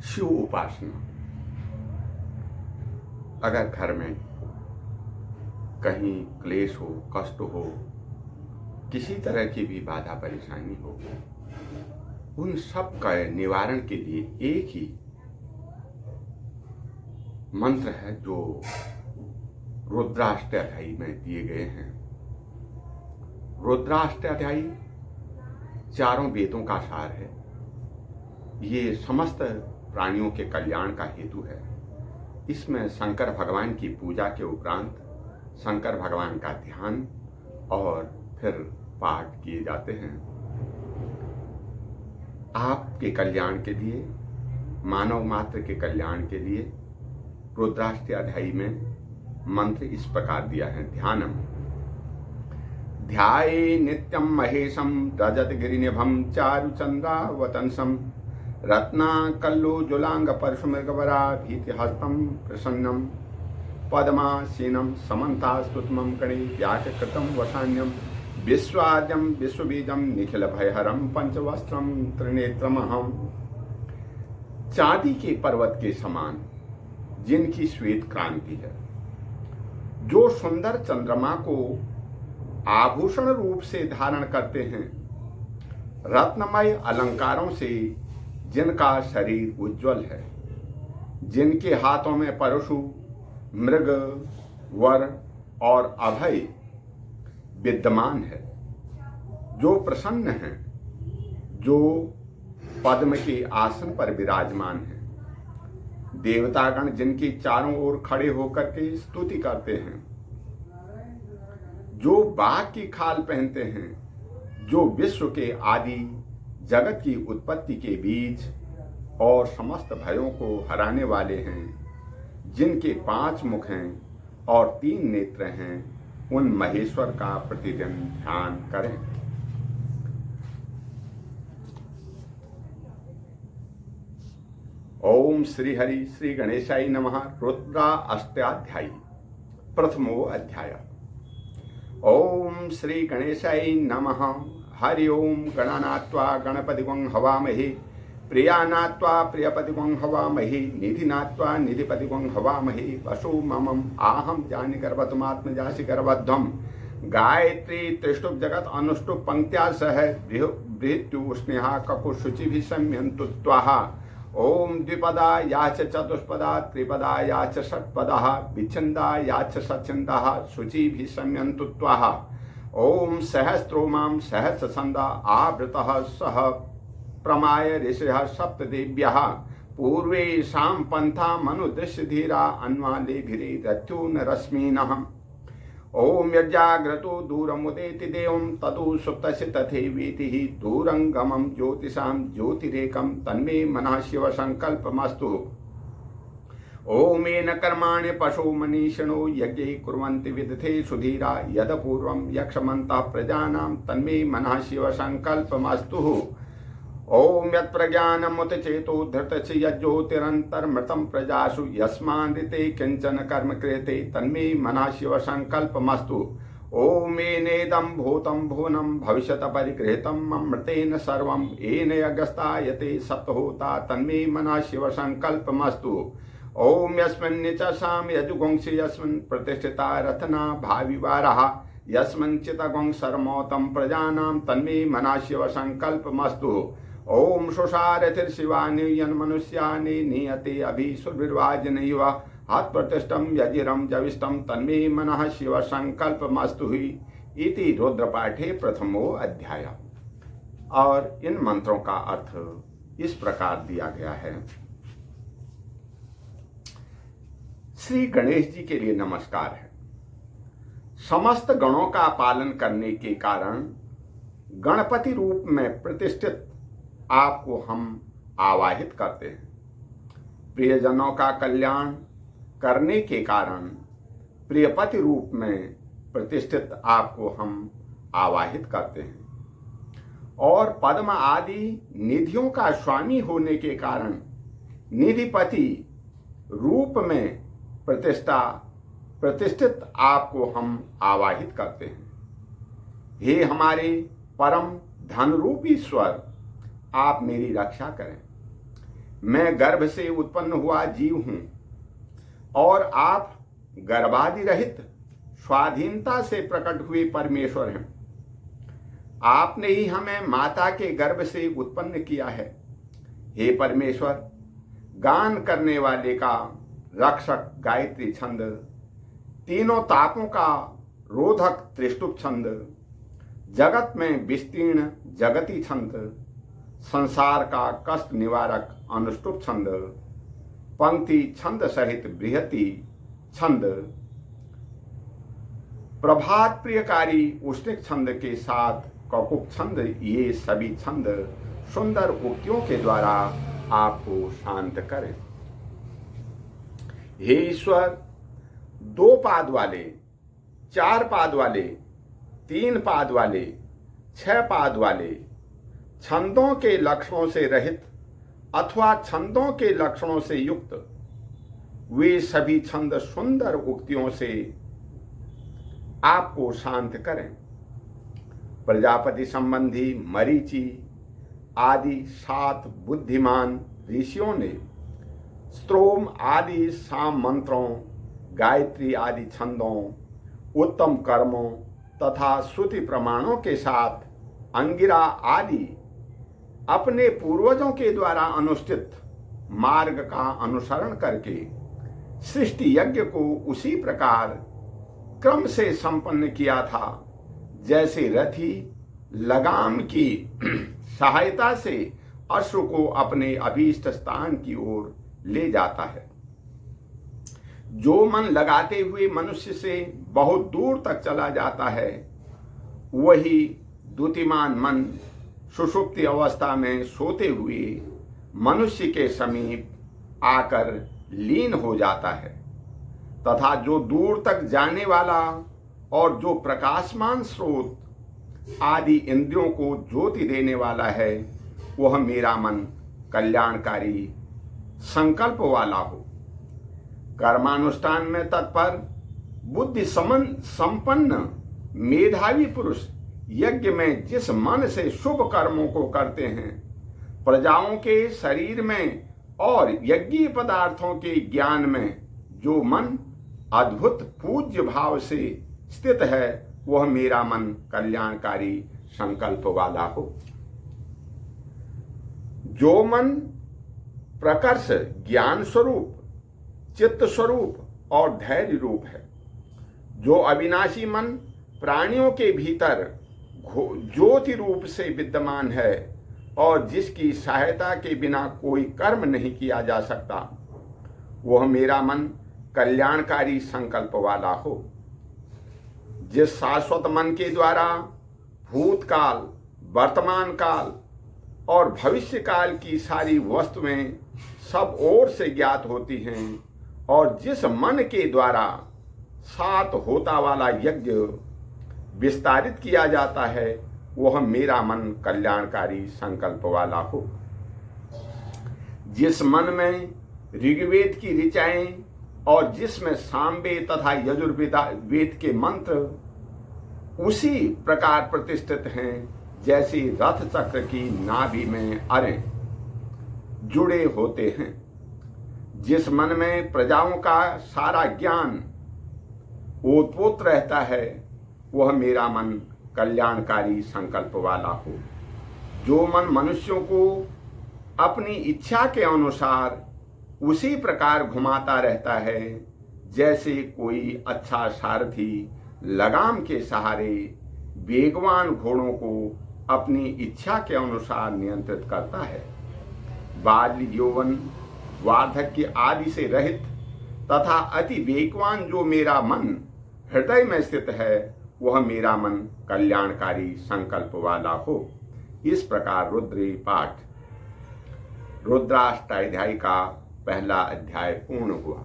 शिव उपासना। अगर घर में कहीं क्लेश हो, कष्ट हो, किसी तरह की भी बाधा परेशानी हो, उन सब का निवारण के लिए एक ही मंत्र है जो रुद्राष्टध्यायी में दिए गए हैं। रुद्राष्टध्यायी चारों वेदों का सार है। ये समस्त प्राणियों के कल्याण का हेतु है। इसमें शंकर भगवान की पूजा के उपरांत शंकर भगवान का ध्यान और फिर पाठ किए जाते हैं। आपके कल्याण के लिए, मानव मात्र के कल्याण के लिए रुद्राष्टध्यायी में मंत्र इस प्रकार दिया है। ध्यानम ध्याये नित्यम महेशम रजत गिरिनिभम चारुचंद्रावतंसम रत्नाकल्लोज्ज्वलांग परशुमृगवरा भीतिहस्तं प्रसन्नं पद्मासीनं समन्तास्तुत्मं कणे व्याकृतं वसान्यं विश्वाद्यं विश्वबीजं निखिलभयहरं पंचवस्त्रं त्रिनेत्रमहं। चांदी के पर्वत के समान जिनकी श्वेत क्रांति है, जो सुंदर चंद्रमा को आभूषण रूप से धारण करते हैं, रत्नमय अलंकारों से जिनका शरीर उज्जवल है, जिनके हाथों में परशु, मृग, वर और अभय विद्यमान है, जो प्रसन्न हैं, जो पद्म के आसन पर विराजमान हैं, देवतागण जिनकी चारों ओर खड़े होकर के स्तुति करते हैं, जो बाघ की खाल पहनते हैं, जो विश्व के आदि जगत की उत्पत्ति के बीज और समस्त भयों को हराने वाले हैं, जिनके 5 मुख हैं और 3 नेत्र हैं, उन महेश्वर का प्रतिदिन ध्यान करें। ओम श्री हरि श्री गणेशाय नमः। रुद्राष्टध्यायी प्रथमो अध्याय। ओम श्री गणेशाय नमः। हरि ओम गणानात्वा गणपतिगं हवामहे, प्रियानात्वा प्रियपतिगं हवामहे, निधिनात्वा निधिपतिगं हवामहे। वसु ममम आहम जानि गर्भतमात्मजासि गर्भध्वम। गायत्री त्रिष्टुप जगत अनुष्टुप पंक्त्या सह बृहत्यु स्नेहा ककुशुचि भी सम्यंतु त्वाहा। ओम द्विपदा याच चतुष्पदा त्रिपदा याच षट्पदा विच्छिन्दा याच सच्छिन्दा शुचि भी सम्यन्तु त्वाहा। ओम सहस्रोमां सहस्रछन्दा आवृतः सह प्रमाय ऋषयः सप्तदेव्यः। पूर्वेषां पन्थामनुदृश्य धीरा अन्वालेभिरे रथ्यून रश्मिनः। ओम यज्जाग्रतो दूरमुदेति देवं तदु सुप्तस्य तथैवेति दूरंगमं ज्योतिषां ज्योतिरेकं तन्मे मनः शिव संकल्पमस्तु। ओमेन कर्माणि पशु मनीषिणो यज्ञे कुर्वन्ति विदथे सुधीरा यदपूर्वं यक्षमन्तः प्रजानां तन्मे मनः शिव संकल्पमस्तु। ओम यत्प्रज्ञानमुत चेतो धृतस्य यज्ज्योतिरन्तर्मृतं प्रजासु यस्मान्ऋते किंचन कर्म क्रियते तन्मे मनः शिव संकल्पमस्तु। ओमेनेदं भूतं भुवनं भविष्यत परिगृहीतं अमृतेन सर्वं येन यज्ञस्तायते सप्तहोता तन्मे मनः शिव संकल्पमस्तु। ओम यस्मिन् चषां यजुगुंसि यस्मिन् प्रतिष्ठिता रत्ना भाविवारः यस्मिन् चितगुं सर्वमौतं प्रजानां तन्मे मनः शिव संकल्पमस्तु। ओम सुषारथिर्शिवानि यन्मनुष्यानि नियते अभिसुर्विर्वाजनैव हत्प्रतिष्ठं यजिरं जविष्ठं तन्मे मनः शिव संकल्पमस्तु इति रुद्रपाठे प्रथमो अध्याय। और इन मंत्रों का अर्थ इस प्रकार दिया गया है। श्री गणेश जी के लिए नमस्कार है। समस्त गणों का पालन करने के कारण गणपति रूप में प्रतिष्ठित आपको हम आवाहित करते हैं। प्रियजनों का कल्याण करने के कारण प्रियपति रूप में प्रतिष्ठित आपको हम आवाहित करते हैं। और पद्म आदि निधियों का स्वामी होने के कारण निधिपति रूप में प्रतिष्ठित आपको हम आवाहित करते हैं। हे हमारे परम धन रूप ईश्वर, आप मेरी रक्षा करें। मैं गर्भ से उत्पन्न हुआ जीव हूं और आप गर्भादि रहित स्वाधीनता से प्रकट हुए परमेश्वर हैं। आपने ही हमें माता के गर्भ से उत्पन्न किया है। हे परमेश्वर, गान करने वाले का रक्षक गायत्री छंद, तीनों तापों का रोधक त्रिष्टुप छंद, जगत में विस्तीर्ण जगती छंद, संसार का कष्ट निवारक अनुष्टुप छंद, पंक्ति छंद सहित बृहति छंद, प्रभात प्रियकारी उष्णिक छंद के साथ कौकुक छंद, ये सभी छंद सुंदर उक्तियों के द्वारा आपको शांत करें। हे ईश्वर, 2 पाद वाले, 4 पाद वाले, 3 पाद वाले, 6 पाद वाले, छंदों के लक्षणों से रहित अथवा छंदों के लक्षणों से युक्त वे सभी छंद सुंदर उक्तियों से आपको शांत करें। प्रजापति संबंधी मरीचि आदि 7 बुद्धिमान ऋषियों ने स्त्रोम आदि साम मंत्रों, गायत्री आदि छंदों, उत्तम कर्मों तथा श्रुति प्रमाणों के साथ अंगिरा आदि अपने पूर्वजों के द्वारा अनुष्ठित मार्ग का अनुसरण करके सृष्टि यज्ञ को उसी प्रकार क्रम से संपन्न किया था जैसे रथी लगाम की सहायता से अश्व को अपने अभीष्ट स्थान की ओर ले जाता है। जो मन लगाते हुए मनुष्य से बहुत दूर तक चला जाता है, वही द्युतिमान मन सुषुप्ति अवस्था में सोते हुए मनुष्य के समीप आकर लीन हो जाता है, तथा जो दूर तक जाने वाला और जो प्रकाशमान स्रोत आदि इंद्रियों को ज्योति देने वाला है, वह मेरा मन कल्याणकारी संकल्प वाला हो। कर्मानुष्ठान में तत्पर बुद्धि संपन्न मेधावी पुरुष यज्ञ में जिस मन से शुभ कर्मों को करते हैं, प्रजाओं के शरीर में और यज्ञीय पदार्थों के ज्ञान में जो मन अद्भुत पूज्य भाव से स्थित है, वह मेरा मन कल्याणकारी संकल्प वाला हो। जो मन प्रकर्ष ज्ञान स्वरूप, चित्त स्वरूप और धैर्य रूप है, जो अविनाशी मन प्राणियों के भीतर ज्योति रूप से विद्यमान है और जिसकी सहायता के बिना कोई कर्म नहीं किया जा सकता, वह मेरा मन कल्याणकारी संकल्प वाला हो। जिस शाश्वत मन के द्वारा भूतकाल, वर्तमान काल और भविष्य काल की सारी वस्तुएं सब ओर से ज्ञात होती हैं और जिस मन के द्वारा 7 होता वाला यज्ञ विस्तारित किया जाता है, वह मेरा मन कल्याणकारी संकल्प वाला हो। जिस मन में ऋग्वेद की ऋचाएं और जिसमें सामवेद तथा यजुर्वेद के मंत्र उसी प्रकार प्रतिष्ठित हैं जैसे रथ चक्र की नाभि में अरें जुड़े होते हैं। जिस मन में प्रजाओं का सारा ज्ञान ओतप्रोत रहता है, वह मेरा मन कल्याणकारी संकल्प वाला हो। जो मन मनुष्यों को अपनी इच्छा के अनुसार उसी प्रकार घुमाता रहता है जैसे कोई अच्छा सारथी लगाम के सहारे वेगवान घोड़ों को अपनी इच्छा के अनुसार नियंत्रित करता है। बाल्य, यौवन, वार्धक्य आदि से रहित तथा अति वेगवान जो मेरा मन हृदय में स्थित है, वह मेरा मन कल्याणकारी संकल्प वाला हो। इस प्रकार रुद्री पाठ रुद्राष्टाध्यायी का पहला अध्याय पूर्ण हुआ।